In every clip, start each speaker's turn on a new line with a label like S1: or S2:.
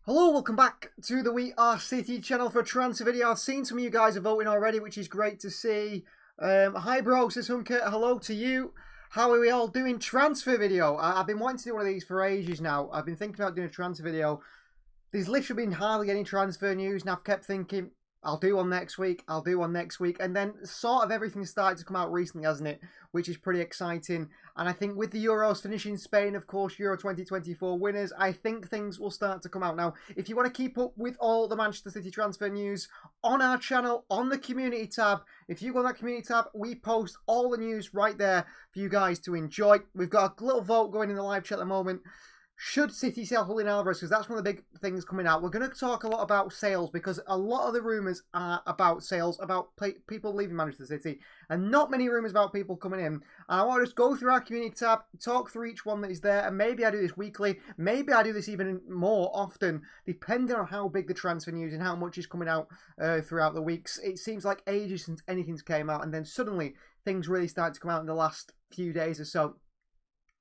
S1: Hello, welcome back to the We Are City channel for a transfer video. I've seen some of you guys are voting already, which is great to see. Hi bro, says Hunker, hello to you. How are we all doing? Transfer video. I've been wanting to do one of these for ages now. I've been thinking about doing a transfer video. There's literally been hardly any transfer news, and I've kept thinking, I'll do one next week, I'll do one next week. And then sort of everything started to come out recently, hasn't it? Which is pretty exciting. And I think with the Euros finishing Spain, of course, Euro 2024 winners, I think things will start to come out. Now, if you want to keep up with all the Manchester City transfer news on our channel, on the community tab, if you go on that community tab, we post all the news right there for you guys to enjoy. We've got a little vote going in the live chat at the moment. Should City sell Julián Alvarez? Because that's one of the big things coming out. We're going to talk a lot about sales because a lot of the rumours are about sales, about people leaving Manchester City, and not many rumours about people coming in. And I want to just go through our community tab, talk through each one that is there, and maybe I do this weekly, maybe I do this even more often, depending on how big the transfer news and how much is coming out throughout the weeks. It seems like ages since anything's came out, and then suddenly things really started to come out in the last few days or so.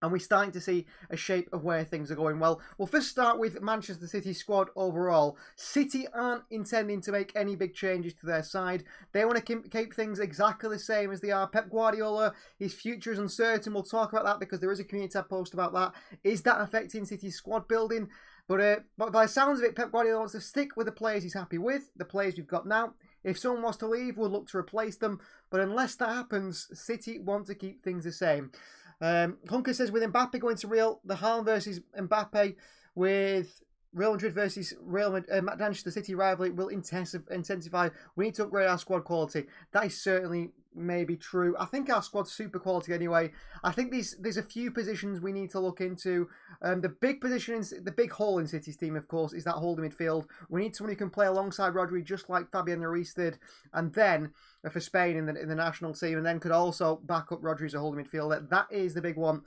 S1: And we're starting to see a shape of where things are going. Well, we'll first start with Manchester City squad overall. City aren't intending to make any big changes to their side. They want to keep things exactly the same as they are. Pep Guardiola, his future is uncertain. We'll talk about that because there is a community tab post about that. Is that affecting City's squad building? But by the sounds of it, Pep Guardiola wants to stick with the players he's happy with, the players we've got now. If someone wants to leave, we'll look to replace them. But unless that happens, City want to keep things the same. Hunker says with Mbappe going to Real, the Haaland versus Mbappe with Real Madrid versus Manchester City rivalry will intensify. We need to upgrade our squad quality. That is certainly maybe true. I think our squad's super quality anyway. I think there's a few positions we need to look into. The big position, the big hole in City's team, of course, is that holding midfield. We need someone who can play alongside Rodri, just like Fabian Ruiz did, and then for Spain in the national team, and then could also back up Rodri as a holding midfielder. That is the big one.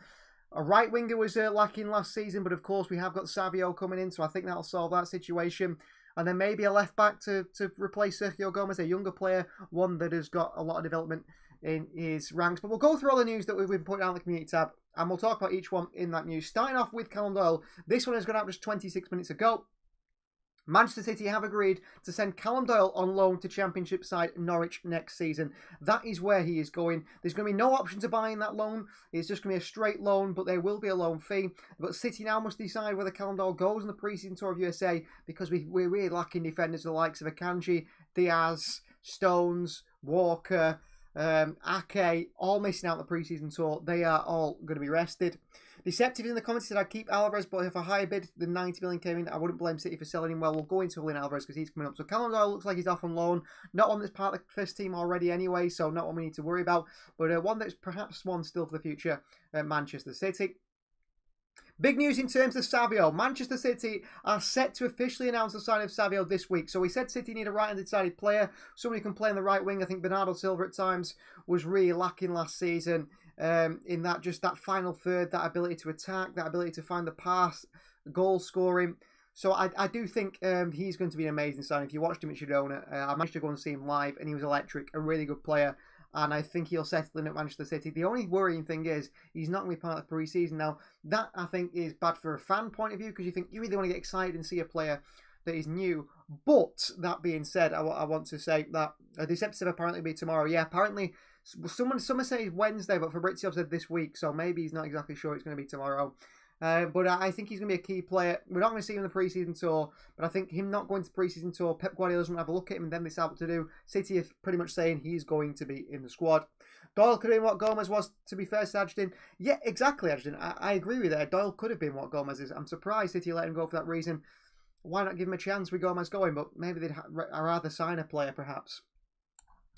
S1: A right winger was lacking last season, but of course we have got Savio coming in, so I think that'll solve that situation. And then maybe a left back to replace Sergio Gomez, a younger player, one that has got a lot of development in his ranks. But we'll go through all the news that we've been putting out in the community tab, and we'll talk about each one in that news. Starting off with Callum Doyle. This one has gone out just 26 minutes ago. Manchester City have agreed to send Callum Doyle on loan to Championship side Norwich next season. That is where he is going. There's going to be no option to buy in that loan. It's just going to be a straight loan, but there will be a loan fee. But City now must decide whether Callum Doyle goes on the pre-season tour of USA because we're really lacking defenders the likes of Akanji, Diaz, Stones, Walker, Ake, all missing out the pre-season tour. They are all going to be rested. Deceptive in the comments said I'd keep Alvarez, but if a higher bid than 90 million came in, I wouldn't blame City for selling him. Well, we'll go into Julián Alvarez because he's coming up. So Callum Doyle looks like he's off on loan. Not on this part of the first team already anyway, so not one we need to worry about. But one that's perhaps one still for the future at Manchester City. Big news in terms of Savio. Manchester City are set to officially announce the signing of Savio this week. So we said City need a right-handed sided player, someone who can play in the right wing. I think Bernardo Silva at times was really lacking last season. In that just that final third, that ability to attack, that ability to find the pass, goal scoring. So I do think he's going to be an amazing signing. If you watched him at Girona, I managed to go and see him live, and he was electric, a really good player. And I think he'll settle in at Manchester City. The only worrying thing is he's not going to be part of the pre-season. Now, that I think is bad for a fan point of view because you think you really want to get excited and see a player that is new. But that being said, I want to say that this episode apparently will be tomorrow. Yeah, apparently someone say Wednesday, but Fabrizio said this week, so maybe he's not exactly sure it's going to be tomorrow. But I think he's going to be a key player. We're not going to see him in the pre-season tour, but I think him not going to the pre-season tour, Pep Guardiola doesn't have a look at him and then decide what to do. City are pretty much saying he's going to be in the squad. Doyle could have been what Gomez was, to be fair, Sajidin. Yeah, exactly, Sajidin. I agree with that. Doyle could have been what Gomez is. I'm surprised City let him go for that reason. Why not give him a chance with Gomez going? But maybe they'd rather sign a player, perhaps.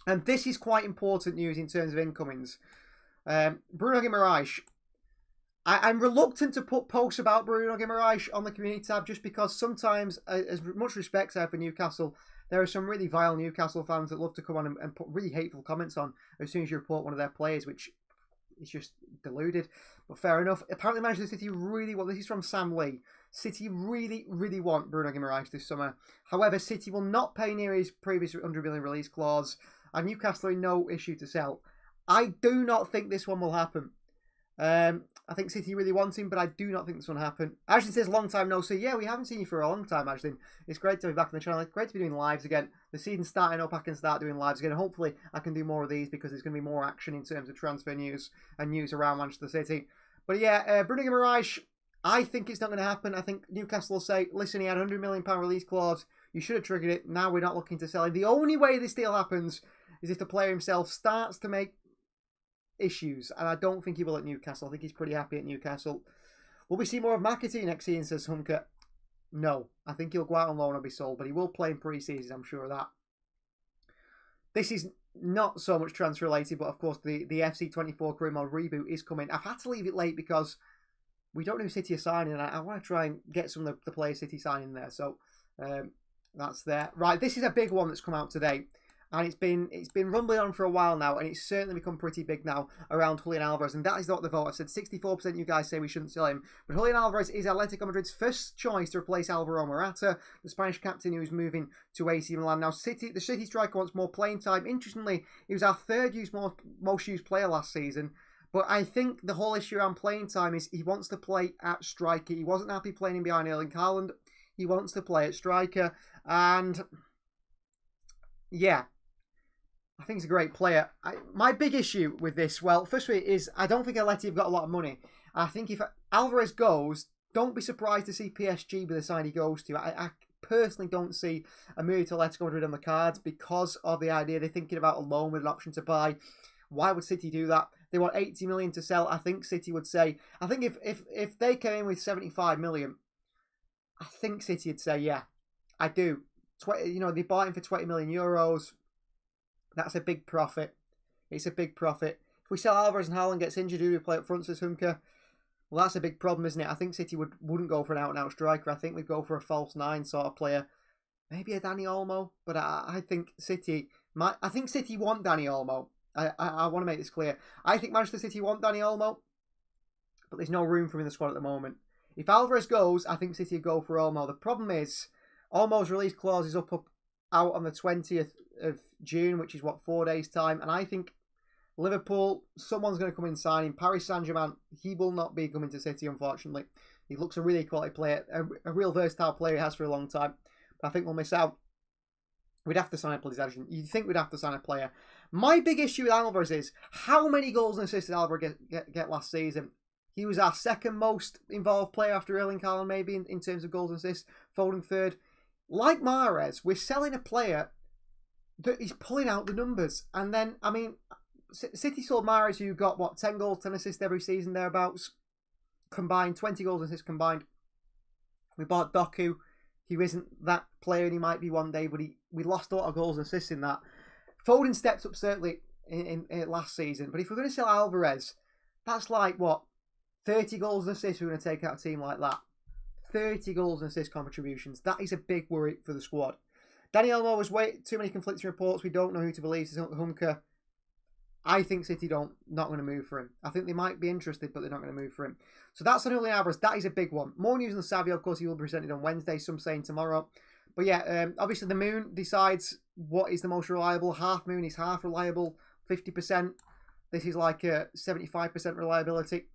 S1: And this is quite important news in terms of incomings. Bruno Guimarães. I'm reluctant to put posts about Bruno Guimarães on the community tab just because sometimes, as much respect I have for Newcastle, there are some really vile Newcastle fans that love to come on and put really hateful comments on as soon as you report one of their players, which is just deluded. But fair enough. Apparently Manchester City really want, this is from Sam Lee, City really, really want Bruno Guimarães this summer. However, City will not pay near his previous 100 million release clause, and Newcastle are no issue to sell. I do not think this one will happen. I think City really want him, but I do not think this will happen. Ashton says, long time no see. Yeah, we haven't seen you for a long time, Ashton. It's great to be back on the channel. It's great to be doing lives again. The season's starting up. I can start doing lives again. Hopefully, I can do more of these because there's going to be more action in terms of transfer news and news around Manchester City. But yeah, Bruno Guimarães, I think it's not going to happen. I think Newcastle will say, listen, he had a £100 million release clause. You should have triggered it. Now we're not looking to sell him. The only way this deal happens is if the player himself starts to make issues, and I don't think he will at Newcastle. I think he's pretty happy at Newcastle. Will we see more of McAtee next season, says Hunker? No. I think he'll go out on loan or be sold, but he will play in pre-season, I'm sure of that. This is not so much transfer related, but of course the FC24 career mode reboot is coming. I've had to leave it late because we don't know who City are signing, and I want to try and get some of the players City signing there. So that's there. Right, this is a big one that's come out today. And it's been rumbling on for a while now, and it's certainly become pretty big now around Julián Alvarez. And that is not the vote. I've said 64% you guys say we shouldn't sell him. But Julián Alvarez is Atletico Madrid's first choice to replace Alvaro Morata, the Spanish captain who is moving to AC Milan. Now, the City striker wants more playing time. Interestingly, he was our most used player last season. But I think the whole issue around playing time is he wants to play at striker. He wasn't happy playing in behind Erling Haaland. He wants to play at striker. And yeah, I think he's a great player. My big issue with this, well, firstly, is I don't think Atleti have got a lot of money. I think if Alvarez goes, don't be surprised to see PSG be the side he goes to. I personally don't see a move to Atletico Madrid on the cards because of the idea they're thinking about a loan with an option to buy. Why would City do that? They want 80 million to sell. I think City would say, I think if they came in with 75 million, I think City would say, yeah, I do. They bought him for 20 million euros. That's a big profit. It's a big profit. If we sell Alvarez and Haaland gets injured, who do we play up front, says Hunker? Well, that's a big problem, isn't it? I think City wouldn't go for an out-and-out striker. I think we'd go for a false nine sort of player. Maybe a Dani Olmo. But I think City want Dani Olmo. I want to make this clear. I think Manchester City want Dani Olmo. But there's no room for him in the squad at the moment. If Alvarez goes, I think City would go for Olmo. The problem is, Olmo's release clause is out on the 20th of June, which is 4 days time, and I think Liverpool, someone's going to come in and sign him. Paris Saint-Germain, he will not be coming to City, unfortunately. He looks a really quality player, a real versatile player he has for a long time, but I think we'll miss out. We'd have to sign a player. You'd think we'd have to sign a player. My big issue with Alvarez is how many goals and assists did Alvarez get last season? He was our second most involved player after Erling Haaland, maybe in terms of goals and assists, Foden third. Like Mahrez, we're selling a player that is pulling out the numbers. And then, I mean, City sold Mahrez, who got, 10 goals, 10 assists every season, thereabouts. Combined, 20 goals and assists combined. We bought Doku. He isn't that player, and he might be one day, but we lost a lot of goals and assists in that. Foden stepped up, certainly, in last season. But if we're going to sell Alvarez, that's like, 30 goals and assists we're going to take out a team like that. 30 goals and assist contributions. That is a big worry for the squad. Dani Olmo was way too many conflicting reports. We don't know who to believe. Hunker. I think City not going to move for him. I think they might be interested, but they're not going to move for him. So that's on Julián Alvarez. That is a big one. More news on Savio. Of course, he will be presented on Wednesday. Some saying tomorrow. But yeah, obviously the moon decides what is the most reliable. Half moon is half reliable. 50%. This is like a 75% reliability.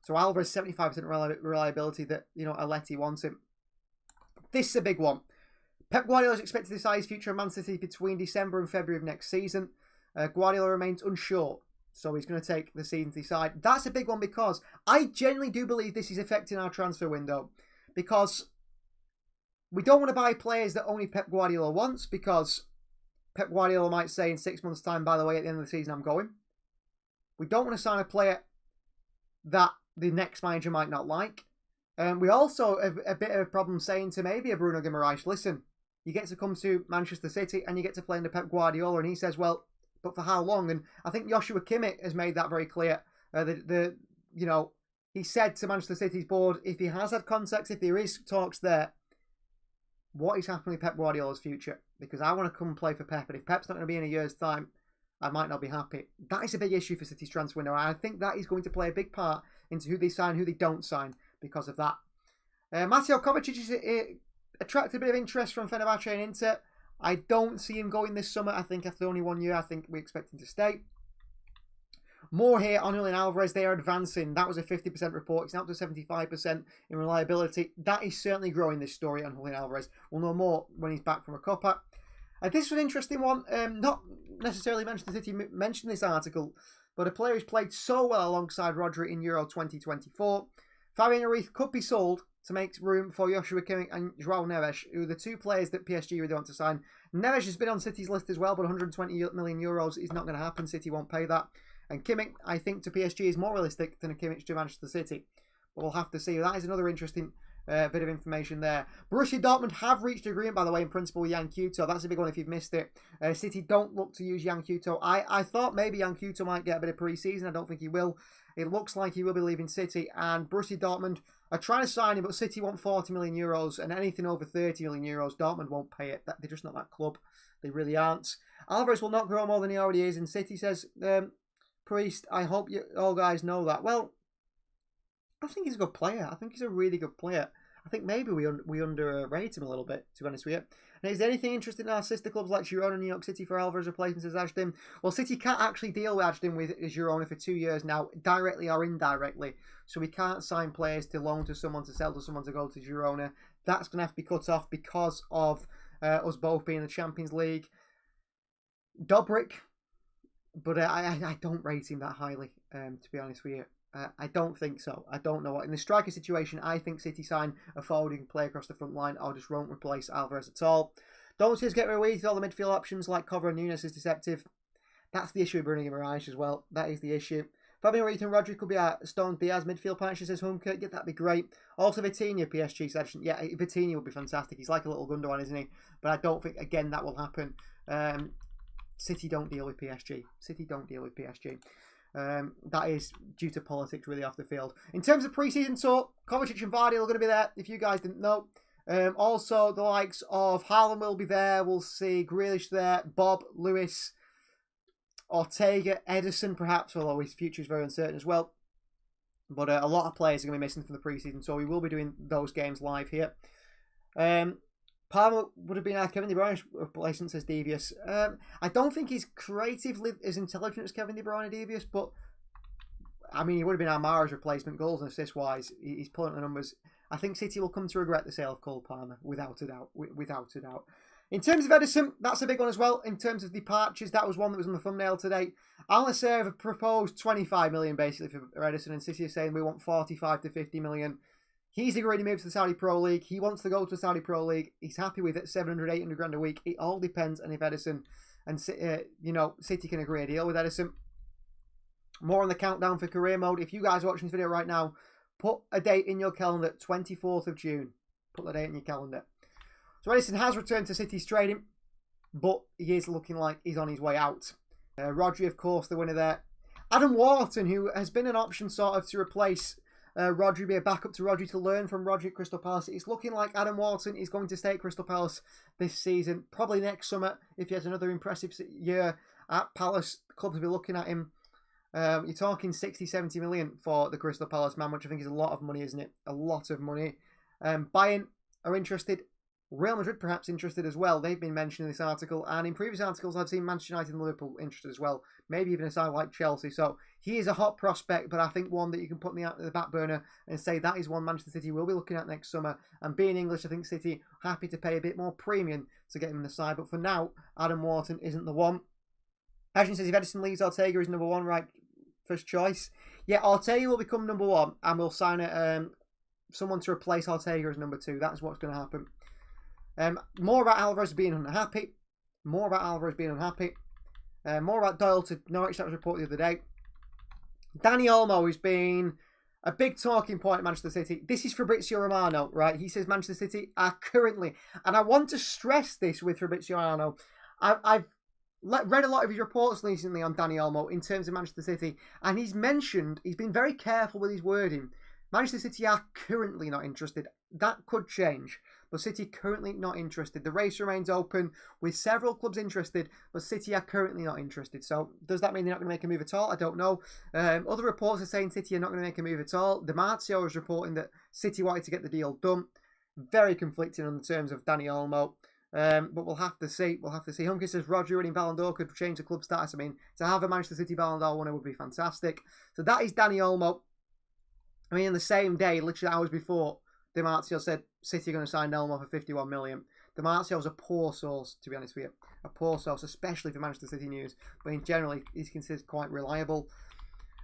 S1: So Alvarez, 75% reliability that, Atleti wants him. This is a big one. Pep Guardiola is expected to decide his future at Man City between December and February of next season. Guardiola remains unsure, so he's going to take the season to decide. That's a big one because I genuinely do believe this is affecting our transfer window. Because we don't want to buy players that only Pep Guardiola wants, because Pep Guardiola might say in 6 months' time, by the way, at the end of the season, I'm going. We don't want to sign a player that the next manager might not like. We also have a bit of a problem saying to maybe a Bruno Guimarães, listen, you get to come to Manchester City and you get to play under Pep Guardiola. And he says, well, but for how long? And I think Joshua Kimmich has made that very clear. He said to Manchester City's board, if he has had contacts, if there is talks there, what is happening with Pep Guardiola's future? Because I want to come and play for Pep. And if Pep's not going to be in a year's time, I might not be happy. That is a big issue for City's transfer window. I think that is going to play a big part into who they sign, who they don't sign because of that. Mateo Kovacic has attracted a bit of interest from Fenerbahce and Inter. I don't see him going this summer. I think after only 1 year, I think we expect him to stay. More here on Julián Alvarez. They are advancing. That was a 50% report. It's now up to 75% in reliability. That is certainly growing this story on Julián Alvarez. We'll know more when he's back from a Copa. This was an interesting one. Not necessarily Manchester City mentioned this article, but a player who's played so well alongside Rodri in Euro 2024. Fabian Ruiz could be sold to make room for Joshua Kimmich and João Neves, who are the two players that PSG really want to sign. Neves has been on City's list as well, but 120 million euros is not going to happen. City won't pay that. And Kimmich, I think, to PSG is more realistic than a Kimmich to Manchester City. But we'll have to see. That is another interesting bit of information there. Borussia Dortmund have reached agreement, by the way, in principle with Yan Kuto. That's a big one if you've missed it. City don't look to use Yan Kuto. I thought maybe Yan Kuto might get a bit of pre-season. I don't think he will. It looks like he will be leaving City. And Borussia Dortmund are trying to sign him, but City want 40 million euros. And anything over 30 million euros, Dortmund won't pay it. They're just not that club. They really aren't. Alvarez will not grow more than he already is. And City says, Priest, I hope you all guys know that. Well, I think he's a good player. I think he's a really good player. I think maybe we underrate him a little bit, to be honest with you. And is there anything interesting in our sister clubs like Girona and New York City for Alvarez replacement, says Ashton? Well, City can't actually deal with Ashton with Girona for 2 years now, directly or indirectly. So we can't sign players to loan to someone, to sell to someone, to go to Girona. That's going to have to be cut off because of us both being in the Champions League. Dobrik, but I don't rate him that highly, to be honest with you. I don't think so. I don't know what. In the striker situation, I think City sign a forward who can play across the front line or just won't replace Alvarez at all. Don't see us get away with all the midfield options like Cover and Nunes is deceptive. That's the issue with Bruno Guimarães as well. That is the issue. Fabian Ruiz and Rodri could be a Stone Diaz midfield partnership, says Hunker. Yeah, that'd be great. Also, Vitinha, PSG session. Yeah, Vitinha would be fantastic. He's like a little Gundogan, isn't he? But I don't think, again, that will happen. City don't deal with PSG. City don't deal with PSG. That is due to politics really off the field. In terms of pre-season talk, Kovacic and Vardy are going to be there, if you guys didn't know. Also, the likes of Haaland will be there. We'll see Grealish there, Bob, Lewis, Ortega, Ederson perhaps, although his future is very uncertain as well. But a lot of players are going to be missing from the pre-season, so we will be doing those games live here. Palmer would have been our Kevin De Bruyne replacement, says Devious. I don't think he's creatively as intelligent as Kevin De Bruyne, Devious, but I mean, he would have been our Mara's replacement, goals and assist-wise. He's pulling up the numbers. I think City will come to regret the sale of Cole Palmer, without a doubt. Without a doubt. In terms of Ederson, that's a big one as well. In terms of departures, that was one that was on the thumbnail today. Al Nassr have proposed 25 million basically for Ederson, and City is saying we want 45 to 50 million. He's agreed to move to the Saudi Pro League. He wants to go to the Saudi Pro League. He's happy with it, 700, 800 grand a week. It all depends on if Ederson and City can agree a deal with Ederson. More on the countdown for career mode. If you guys are watching this video right now, put a date in your calendar, 24th of June. Put the date in your calendar. So Ederson has returned to City's trading, but he is looking like he's on his way out. Rodri, of course, the winner there. Adam Wharton, who has been an option sort of to replace Rodri, be a backup to Rodri, to learn from Rodri at Crystal Palace. It's looking like Adam Wharton is going to stay at Crystal Palace this season. Probably next summer, if he has another impressive year at Palace. The clubs will be looking at him. You're talking 60, 70 million for the Crystal Palace man, which I think is a lot of money, isn't it? A lot of money. Bayern are interested. Real Madrid perhaps interested as well. They've been mentioned in this article. And in previous articles, I've seen Manchester United and Liverpool interested as well. Maybe even a side like Chelsea. So he is a hot prospect, but I think one that you can put in the back burner and say that is one Manchester City will be looking at next summer. And being English, I think City happy to pay a bit more premium to get him in the side. But for now, Adam Wharton isn't the one. Ashton says if Ederson leaves, Ortega is number one, right? First choice. Yeah, Ortega will become number one, and we'll sign someone to replace Ortega as number two. That's what's going to happen. More about Alvarez being unhappy. More about Doyle to Norwich. That was reported the other day. Danny Olmo, who's been a big talking point at Manchester City. This is Fabrizio Romano, right? He says Manchester City are currently, and I want to stress this with Fabrizio Romano. I've read a lot of his reports recently on Danny Olmo in terms of Manchester City, and he's been very careful with his wording. Manchester City are currently not interested. That could change, but City currently not interested. The race remains open with several clubs interested, but City are currently not interested. So does that mean they're not going to make a move at all? I don't know. Other reports are saying City are not going to make a move at all. Di Marzio is reporting that City wanted to get the deal done. Very conflicting on the terms of Danny Olmo. But we'll have to see. We'll have to see. Hunky says Roger winning Ballon d'Or could change the club status. I mean, to have a Manchester City Ballon d'Or winner would be fantastic. So that is Dani Olmo. I mean, in the same day, literally hours before, Di Marzio said City are going to sign Olmo for 51 million. Di Marzio is a poor source, to be honest with you. A poor source, especially for Manchester City news. But in general, he's considered quite reliable.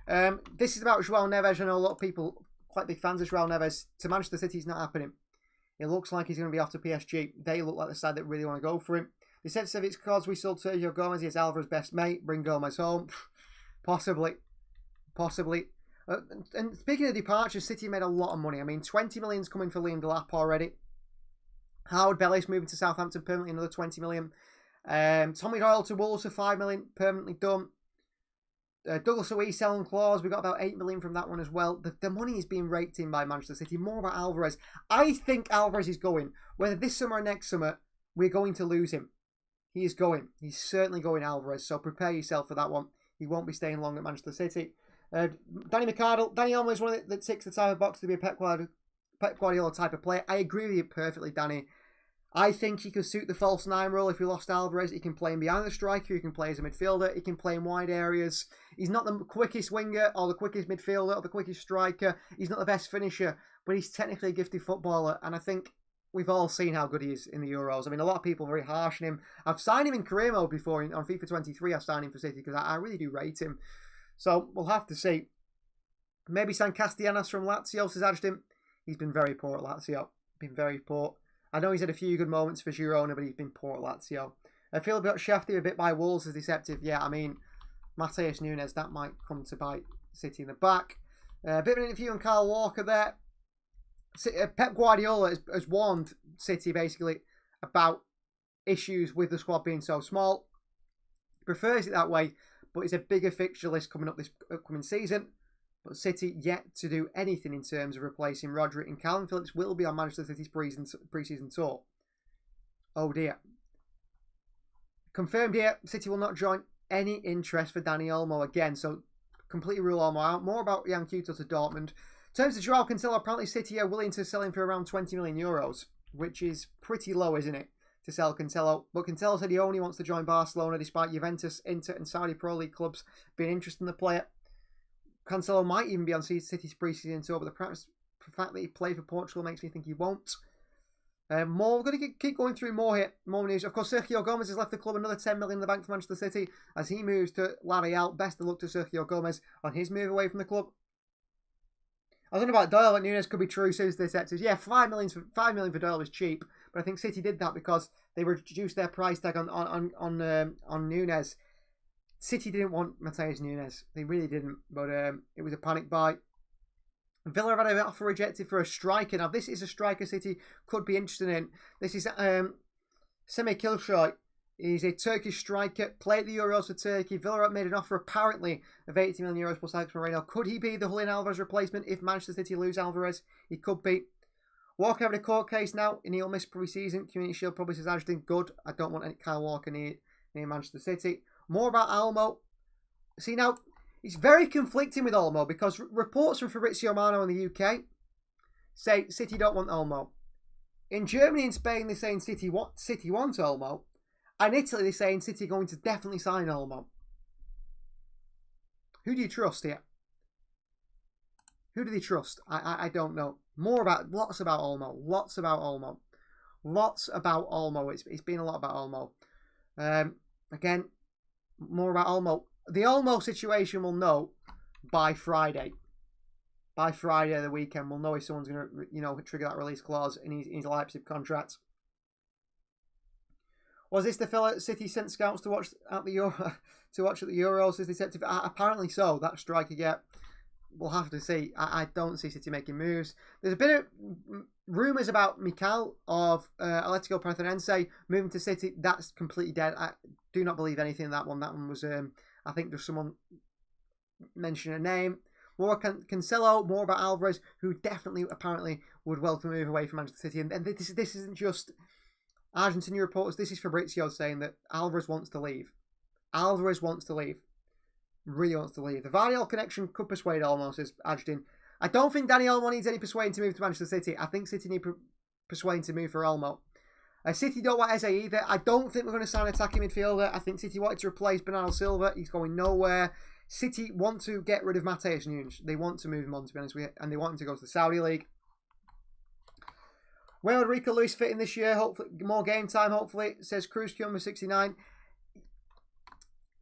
S1: This is about João Neves. I know a lot of people quite big fans of João Neves. To Manchester City, it's not happening. It looks like he's going to be off to PSG. They look like the side that really want to go for him. They said it's because we sold Sergio Gomez. He's Alvarez's best mate. Bring Gomez home. Possibly. Possibly. And speaking of departures, City made a lot of money. I mean, 20 million's coming for Liam Delap already. Howard Bellis moving to Southampton permanently, another 20 million. Tommy Doyle to Wolves for 5 million, permanently done. Douglas Luiz selling clause. We got about 8 million from that one as well. The money is being raked in by Manchester City. More about Alvarez. I think Alvarez is going. Whether this summer or next summer, we're going to lose him. He is going. He's certainly going, Alvarez. So prepare yourself for that one. He won't be staying long at Manchester City. Danny McArdle. Dani Olmo is one that ticks the type of box to be a Pep Guardiola type of player. I agree with you perfectly, Danny. I think he could suit the false nine role if we lost Alvarez. He can play in behind the striker. He can play as a midfielder. He can play in wide areas. He's not the quickest winger or the quickest midfielder or the quickest striker. He's not the best finisher, but he's technically a gifted footballer. And I think we've all seen how good he is in the Euros. I mean, a lot of people are very harsh on him. I've signed him in career mode before on FIFA 23. I've signed him for City because I really do rate him. So we'll have to see. Maybe San Castellanos from Lazio, says Ashton. He's been very poor at Lazio. Been very poor. I know he's had a few good moments for Girona, but he's been poor at Lazio. I feel a bit shafted a bit by Wolves as deceptive. Yeah, I mean, Matheus Nunes, that might come to bite City in the back. A bit of an interview on Kyle Walker there. Pep Guardiola has warned City basically about issues with the squad being so small. He prefers it that way, but it's a bigger fixture list coming up this upcoming season. But City yet to do anything in terms of replacing Roderick, and Calvin Phillips will be on Manchester City's pre-season tour. Oh dear. Confirmed here, City will not join any interest for Dani Olmo again, so completely rule Olmo out. More about Jan Kuto to Dortmund. In terms of Joao Cancelo, apparently City are willing to sell him for around 20 million euros, which is pretty low, isn't it, to sell Cancelo? But Cancelo said he only wants to join Barcelona despite Juventus, Inter and Saudi Pro League clubs being interested in the player. Cancelo might even be on City's pre-season tour, but the fact that he played for Portugal makes me think he won't. We're going to keep going through more here, more news. Of course, Sergio Gomez has left the club, another 10 million in the bank for Manchester City as he moves to La Real. Best of luck to Sergio Gomez on his move away from the club. I don't know about Doyle, but Nunes could be true, says the Deceptors. Yeah, 5 million for Doyle is cheap, but I think City did that because they reduced their price tag on Nunes. City didn't want Matheus Nunes. They really didn't, but it was a panic buy. Villa have had an offer rejected for a striker. Now, this is a striker City could be interested in. This is Semih Kılıçsoy. He's a Turkish striker, played the Euros for Turkey. Villa have made an offer, apparently, of 80 million euros plus Alex Moreno. Could he be the Julián Alvarez replacement if Manchester City lose Alvarez? He could be. Walker having a court case now, and he'll miss pre-season. Community Shield probably says Ashton, good. I don't want any Kyle Walker near Manchester City. More about Olmo. See, now, it's very conflicting with Olmo because reports from Fabrizio Romano in the UK say City don't want Olmo. In Germany and Spain, they're saying City wants Olmo. And Italy, they're saying City are going to definitely sign Olmo. Who do you trust here? Who do they trust? I don't know. Lots about Olmo. Lots about Olmo. It's been a lot about Olmo. Again, more about Olmo. The Olmo situation we'll know by Friday. By Friday of the weekend, we'll know if someone's going to, trigger that release clause in his Leipzig contract. Was this the fella City sent scouts to watch at the Euros? Is deceptive? Apparently so. That striker, yeah. We'll have to see. I don't see City making moves. There's a bit of rumours about Mikel of Atletico Paranaense moving to City. That's completely dead. I do not believe anything in that one. That one was, I think, just someone mentioned a name. More Cancelo, more about Alvarez, who definitely, apparently, would welcome a move away from Manchester City. And this isn't just Argentinian reporters. This is Fabrizio saying that Alvarez wants to leave. Alvarez wants to leave. Really wants to leave. The Vardiol connection could persuade Olmo, says Adjudin. I don't think Dani Olmo needs any persuading to move to Manchester City. I think City need persuading to move for Olmo. City don't want Eze either. I don't think we're going to sign an attacking midfielder. I think City wanted to replace Bernardo Silva. He's going nowhere. City want to get rid of Matheus Nunes. They want to move him on, to be honest with you, and they want him to go to the Saudi League. Where would Rico Lewis fit in this year? Hopefully, more game time, hopefully, says Cruz number 69.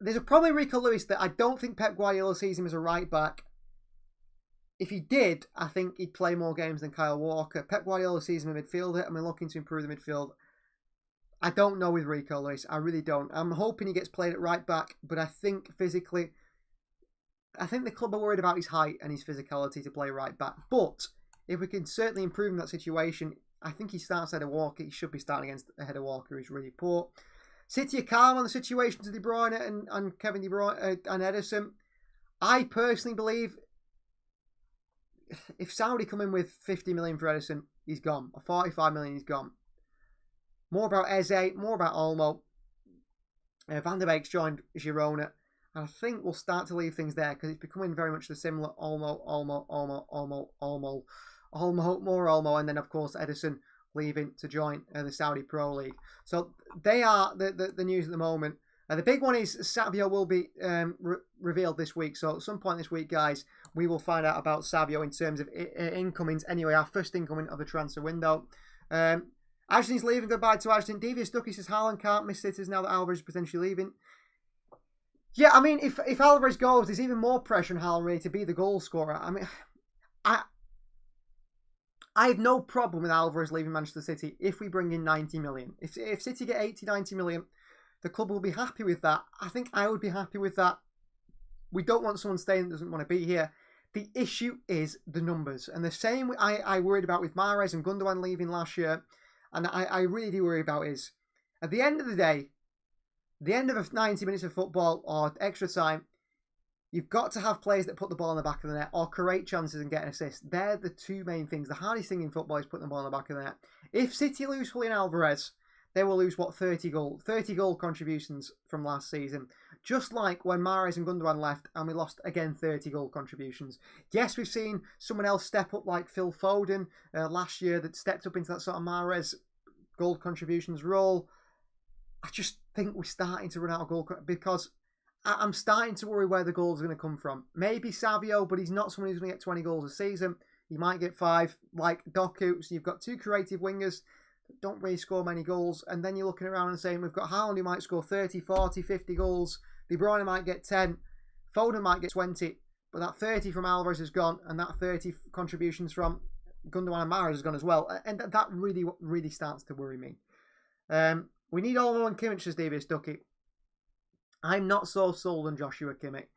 S1: There's a problem with Rico Lewis that I don't think Pep Guardiola sees him as a right back. If he did, I think he'd play more games than Kyle Walker. Pep Guardiola sees him a midfielder, and we're looking to improve the midfield. I don't know with Rico Lewis. I really don't. I'm hoping he gets played at right back, but I think physically, I think the club are worried about his height and his physicality to play right back. But if we can certainly improve in that situation, I think he starts ahead of Walker. He should be starting ahead of Walker, who's really poor. City are calm on the situation to De Bruyne and Kevin De Bruyne and Ederson. I personally believe if Saudi come in with 50 million for Ederson, he's gone. Or 45 million, he's gone. More about Eze, more about Olmo. Van der Beek's joined Girona. And I think we'll start to leave things there because it's becoming very much the similar Olmo, more Olmo, and then of course Ederson leaving to join the Saudi Pro League. So they are the news at the moment. The big one is Savio will be revealed this week. So at some point this week, guys, we will find out about Savio in terms of incomings. Anyway, our first incoming of the transfer window. Ashton's leaving. Goodbye to Ashton. Devious Ducky says Haaland can't miss sitters now that Alvarez is potentially leaving. Yeah, I mean, if Alvarez goes, there's even more pressure on Haaland really to be the goal scorer. I mean, I have no problem with Alvarez leaving Manchester City if we bring in 90 million. If City get 80, 90 million, the club will be happy with that. I think I would be happy with that. We don't want someone staying that doesn't want to be here. The issue is the numbers. And the same I worried about with Mahrez and Gundogan leaving last year, and I really do worry about is, at the end of the day, the end of 90 minutes of football or extra time, you've got to have players that put the ball in the back of the net or create chances and get an assist. They're the two main things. The hardest thing in football is putting the ball in the back of the net. If City lose Julián Alvarez, they will lose, 30 goal contributions from last season. Just like when Mahrez and Gundogan left and we lost, again, 30 goal contributions. Yes, we've seen someone else step up like Phil Foden last year that stepped up into that sort of Mahrez goal contributions role. I just think we're starting to run out of goal because I'm starting to worry where the goals are going to come from. Maybe Savio, but he's not someone who's going to get 20 goals a season. He might get 5, like Doku. So you've got two creative wingers that don't really score many goals. And then you're looking around and saying, we've got Haaland who might score 30, 40, 50 goals. De Bruyne might get 10. Foden might get 20. But that 30 from Alvarez is gone. And that 30 contributions from Gundogan and Mahrez is gone as well. And that really, really starts to worry me. We need Olmo and Kimmich, says Davis Ducky. I'm not so sold on Joshua Kimmich.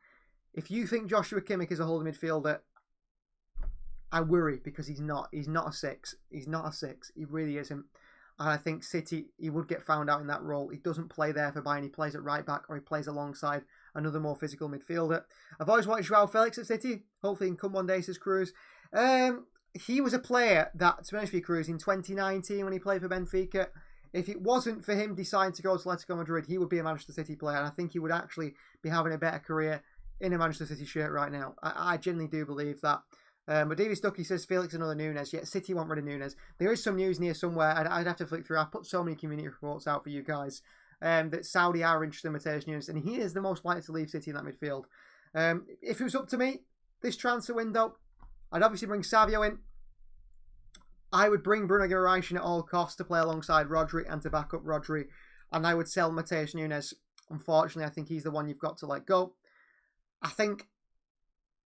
S1: If you think Joshua Kimmich is a holding midfielder, I worry because he's not. He's not a 6. He's not a 6. He really isn't. And I think City, he would get found out in that role. He doesn't play there for Bayern. He plays at right back or he plays alongside another more physical midfielder. I've always wanted Joao Felix at City. Hopefully he can come one day, says Cruz. He was a player that, to be honest with you, Cruz, in 2019 when he played for Benfica, if it wasn't for him deciding to go to Atletico Madrid, he would be a Manchester City player. And I think he would actually be having a better career in a Manchester City shirt right now. I genuinely do believe that. But Davis Ducky says Felix another Nunes. Yet City want rid of Nunes. There is some news near somewhere. I'd have to flick through. I've put so many community reports out for you guys that Saudi are interested in Matheus Nunes. And he is the most likely to leave City in that midfield. If it was up to me, this transfer window, I'd obviously bring Savio in. I would bring Bruno Guimarães in at all costs to play alongside Rodri and to back up Rodri. And I would sell Matheus Nunes. Unfortunately, I think he's the one you've got to let go. I think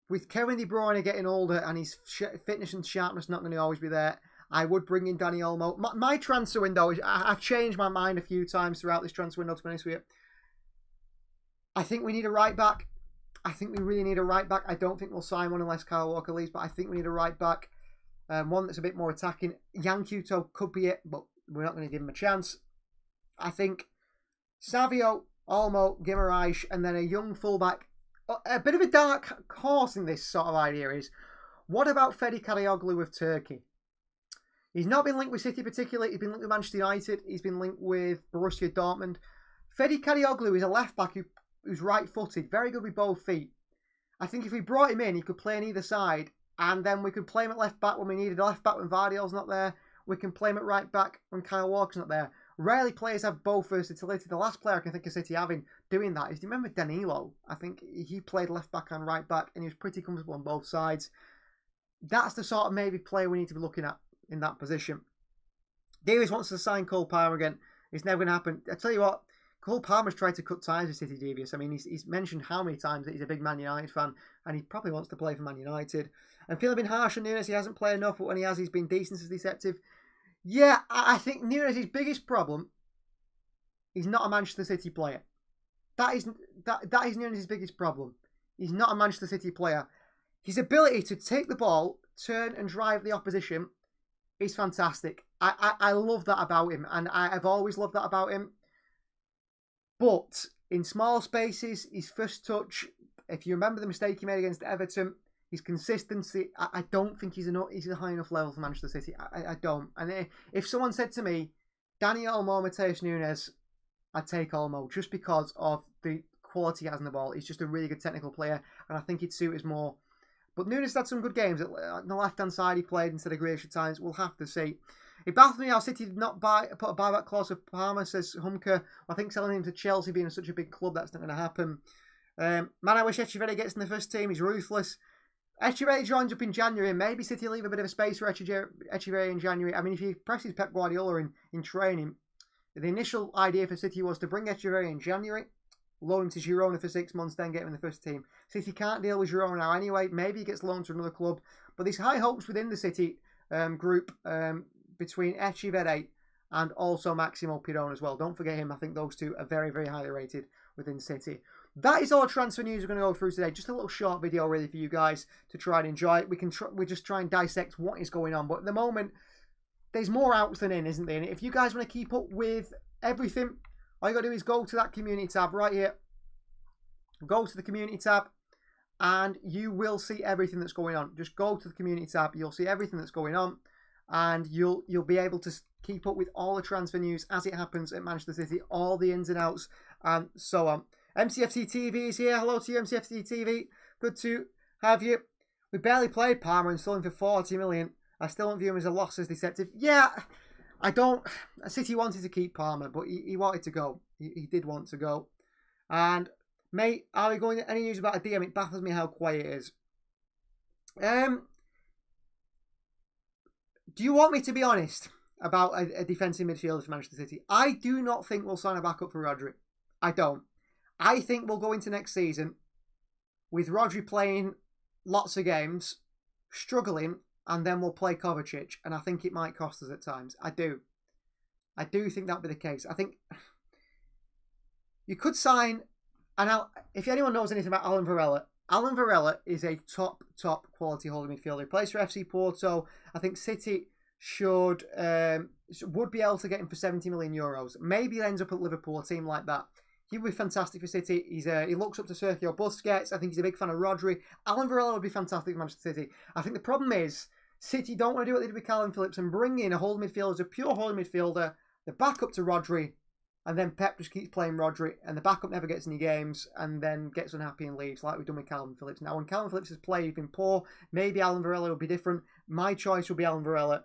S1: with Kevin De Bruyne getting older and his fitness and sharpness not going to always be there, I would bring in Dani Olmo. My transfer window, I've changed my mind a few times throughout this transfer window, to be honest with you. I think we need a right back. I think we really need a right back. I don't think we'll sign one unless Kyle Walker leaves, but I think we need a right back. One that's a bit more attacking. Yan Couto could be it, but we're not going to give him a chance. I think Savio, Olmo, Guimarães, and then a young fullback. A bit of a dark horse in this sort of idea is, what about Fedi Karaoglu with Turkey? He's not been linked with City particularly. He's been linked with Manchester United. He's been linked with Borussia Dortmund. Fedi Karaoglu is a left-back who's right-footed, very good with both feet. I think if we brought him in, he could play on either side, and then we could play him at left-back when we needed a left-back when Vardiol's not there. We can play him at right-back when Kyle Walker's not there. Rarely players have both versatility. The last player I can think of City having doing that is, do you remember Danilo? I think he played left back and right back, and he was pretty comfortable on both sides. That's the sort of maybe player we need to be looking at in that position. Davies wants to sign Cole Palmer again. It's never going to happen. I tell you what, Cole Palmer's tried to cut ties with City, Davies. I mean, he's mentioned how many times that he's a big Man United fan, and he probably wants to play for Man United. And feeling a bit harsh on Nunes. He hasn't played enough, but when he has, he's been decent as deceptive. Yeah, I think Nunes' biggest problem is not a Manchester City player. That is Nunes' biggest problem. He's not a Manchester City player. His ability to take the ball, turn and drive the opposition is fantastic. I love that about him, and I've always loved that about him. But in small spaces, his first touch, if you remember the mistake he made against Everton, his consistency, I don't think he's a high enough level for Manchester City. I don't. And if someone said to me, Danny Olmo, Mateus Nunes, I'd take Olmo just because of the quality he has on the ball. He's just a really good technical player, and I think he'd suit us more. But Nunes had some good games. On the left-hand side, he played instead of Grealish at times. We'll have to see. It baffles me how City did not put a buyback clause for Palmer, says Humker. I think selling him to Chelsea being such a big club, that's not going to happen. Man, I wish Echeverri gets in the first team. He's ruthless. Echeverri joins up in January, and maybe City leave a bit of a space for Echeverri in January. I mean, if he presses Pep Guardiola in training, the initial idea for City was to bring Echeverri in January, loan him to Girona for 6 months, then get him in the first team. City can't deal with Girona now anyway. Maybe he gets loaned to another club. But there's high hopes within the City group between Echeverri and also Maximo Piron as well. Don't forget him. I think those two are very, very highly rated within City. That is all transfer news we're going to go through today. Just a little short video really for you guys to try and enjoy it. We just try and dissect what is going on. But at the moment, there's more outs than in, isn't there? And if you guys want to keep up with everything, all you got to do is go to that community tab right here. Go to the community tab and you will see everything that's going on. Just go to the community tab. You'll see everything that's going on and you'll be able to keep up with all the transfer news as it happens at Manchester City, all the ins and outs and so on. MCFC TV is here. Hello to you, MCFC TV. Good to have you. We barely played Palmer and sold him for 40 million. I still don't view him as a loss as deceptive. Yeah, I don't. City wanted to keep Palmer, but he wanted to go. He did want to go. And, mate, are we going to any news about a DM? It baffles me how quiet it is. Do you want me to be honest about a defensive midfielder for Manchester City? I do not think we'll sign a backup for Rodri. I don't. I think we'll go into next season with Rodri playing lots of games, struggling, and then we'll play Kovacic. And I think it might cost us at times. I do. I do think that'll be the case. I think you could sign, and if anyone knows anything about Alan Varela is a top quality holding midfielder. He plays for FC Porto. I think City would be able to get him for 70 million euros. Maybe he ends up at Liverpool, a team like that. He would be fantastic for City. He looks up to Sergio Busquets. I think he's a big fan of Rodri. Alan Varela would be fantastic for Manchester City. I think the problem is City don't want to do what they did with Calvin Phillips and bring in a holding midfielder as a pure holding midfielder, the backup to Rodri, and then Pep just keeps playing Rodri, and the backup never gets any games, and then gets unhappy and leaves, like we've done with Calvin Phillips. Now, when Calvin Phillips has played, he's been poor. Maybe Alan Varela will be different. My choice will be Alan Varela.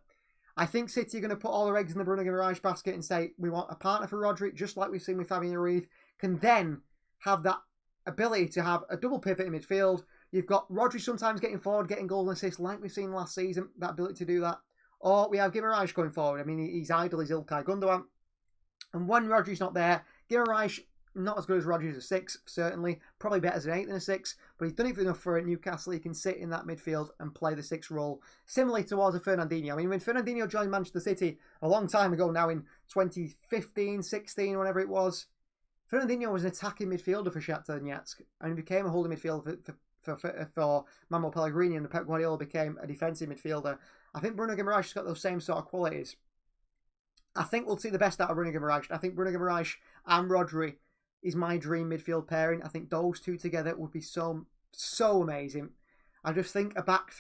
S1: I think City are going to put all their eggs in the Bruno Guimarães basket and say, we want a partner for Rodri, just like we've seen with Fabio Ruiz, can then have that ability to have a double pivot in midfield. You've got Rodri sometimes getting forward, getting goal and assists, like we've seen last season, that ability to do that. Or we have Guimarães going forward. I mean, he's idle, he's Ilkay Gundogan. And when Rodri's not there, Guimarães, not as good as Rodri as a 6, certainly. Probably better as an 8 than a 6. But he's done it enough for Newcastle. He can sit in that midfield and play the 6 role. Similarly towards a Fernandinho. I mean, when Fernandinho joined Manchester City a long time ago now in 2015, 16, whatever it was, Fernandinho was an attacking midfielder for Shakhtar Donetsk. And he became a holding midfielder for Manuel Pellegrini, and Pep Guardiola became a defensive midfielder. I think Bruno Guimarães has got those same sort of qualities. I think we'll see the best out of Bruno Guimarães. I think Bruno Guimarães and Rodri is my dream midfield pairing. I think those two together would be so amazing. I just think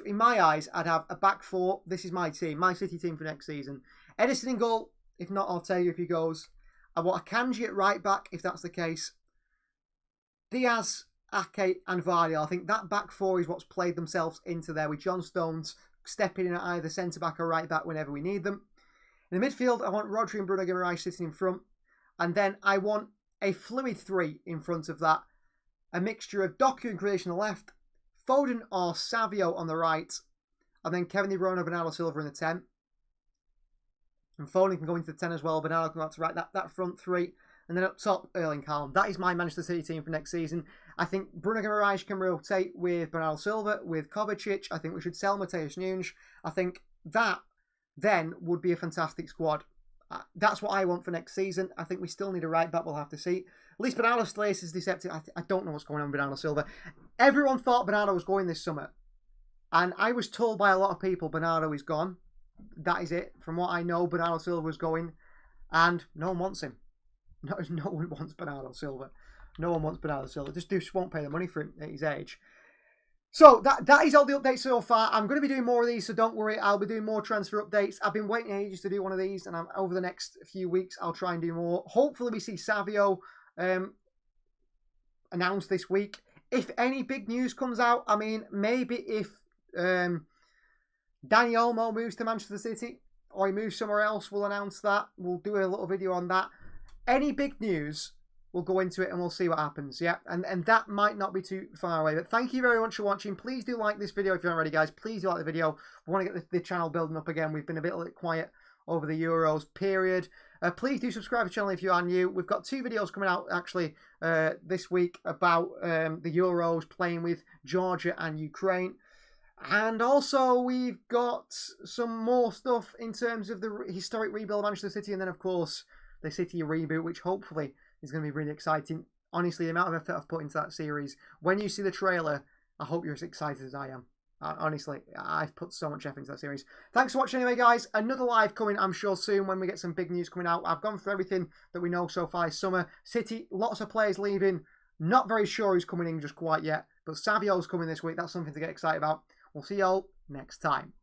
S1: in my eyes, I'd have a back 4. This is my team, my City team for next season. Edison in goal. If not, I'll tell you if he goes. I want a Kanji at right back, if that's the case. Diaz, Ake and Vardy. I think that back 4 is what's played themselves into there, with John Stones stepping in at either centre-back or right-back whenever we need them. In the midfield, I want Rodri and Bruno Guimarães sitting in front. And then I want a fluid 3 in front of that. A mixture of Doku and Grealish on the left, Foden or Savio on the right, and then Kevin De Bruyne or Bernardo Silva in the 10. And Foden can go into the 10 as well. Bernardo can go out to right, that front 3. And then up top, Erling Haaland. That is my Manchester City team for next season. I think Bruno Guimarães can rotate with Bernardo Silva, with Kovacic. I think we should sell Matheus Nunes. I think that then would be a fantastic squad. That's what I want for next season. I think we still need a right back. We'll have to see. At least Bernardo Silva is deceptive. I don't know what's going on with Bernardo Silva. Everyone thought Bernardo was going this summer. And I was told by a lot of people Bernardo is gone. That is it. From what I know, Bernardo Silva was going. And no one wants him. No one wants Bernardo Silva. No one wants Bernardo Silva. Just won't pay the money for him at his age. So that is all the updates so far. I'm going to be doing more of these, so don't worry. I'll be doing more transfer updates. I've been waiting ages to do one of these, and over the next few weeks, I'll try and do more. Hopefully, we see Savio announced this week. If any big news comes out, I mean, maybe if Dani Olmo moves to Manchester City, or he moves somewhere else, we'll announce that. We'll do a little video on that. Any big news, we'll go into it and we'll see what happens, yeah? And that might not be too far away. But thank you very much for watching. Please do like this video if you haven't already, guys. Please do like the video. We want to get the channel building up again. We've been a bit quiet over the Euros period. Please do subscribe to the channel if you are new. We've got 2 videos coming out, actually, this week about the Euros, playing with Georgia and Ukraine. And also, we've got some more stuff in terms of the historic rebuild of Manchester City. And then, of course, the City reboot, which hopefully is going to be really exciting. Honestly, the amount of effort I've put into that series. When you see the trailer, I hope you're as excited as I am. Honestly, I've put so much effort into that series. Thanks for watching anyway, guys. Another live coming, I'm sure, soon when we get some big news coming out. I've gone through everything that we know so far this summer. City, lots of players leaving. Not very sure who's coming in just quite yet. But Savio's coming this week. That's something to get excited about. We'll see you all next time.